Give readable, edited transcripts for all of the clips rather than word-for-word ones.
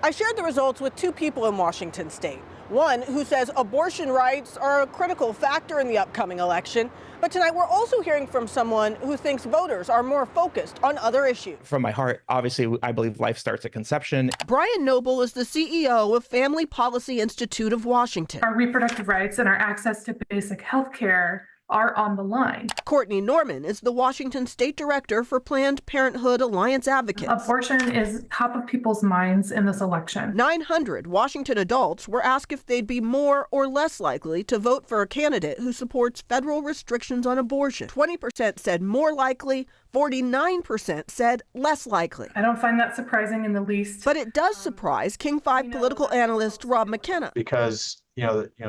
I shared the results with two people in Washington state. One who says abortion rights are a critical factor in the upcoming election. But tonight we're also hearing from someone who thinks voters are more focused on other issues. From my heart, obviously, I believe life starts at conception. Brian Noble is the CEO of Family Policy Institute of Washington. Our reproductive rights and our access to basic health care are on the line. Courtney Normand is the Washington State Director for Planned Parenthood Alliance Advocates. Abortion is top of people's minds in this election. 900 Washington adults were asked if they'd be more or less likely to vote for a candidate who supports federal restrictions on abortion. 20% said more likely, 49% said less likely. I don't find that surprising in the least. But it does surprise King 5 political analyst Rob McKenna. Because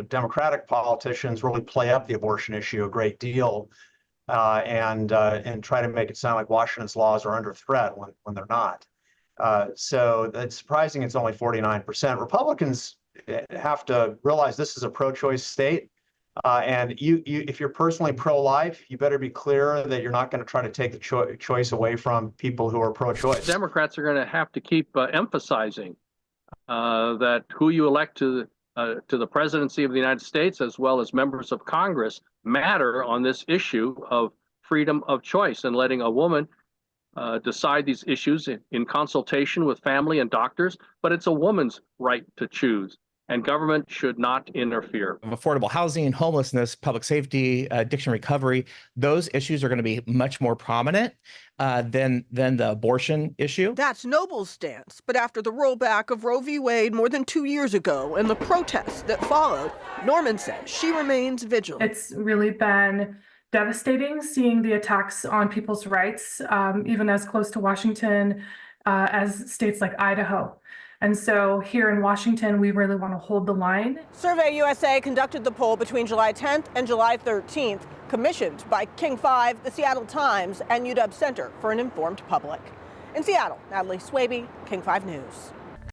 Democratic politicians really play up the abortion issue a great deal and try to make it sound like Washington's laws are under threat when they're not. So it's surprising it's only 49%. Republicans have to realize this is a pro-choice state. And if you're personally pro-life, you better be clear that you're not going to try to take the choice away from people who are pro-choice. Democrats are going to have to keep emphasizing that who you elect to the presidency of the United States, as well as members of Congress, matter on this issue of freedom of choice and letting a woman decide these issues in consultation with family and doctors. But it's a woman's right to choose, and government should not interfere. Affordable housing, homelessness, public safety, addiction recovery, those issues are going to be much more prominent than the abortion issue. That's Noble's stance. But after the rollback of Roe v. Wade more than 2 years ago and the protests that followed, Normand says she remains vigilant. It's really been devastating seeing the attacks on people's rights, even as close to Washington as states like Idaho. And so here in Washington, we really want to hold the line. Survey USA conducted the poll between July 10th and July 13th, commissioned by King 5, the Seattle Times, and UW Center for an Informed Public. In Seattle, Natalie Swaby, King 5 News.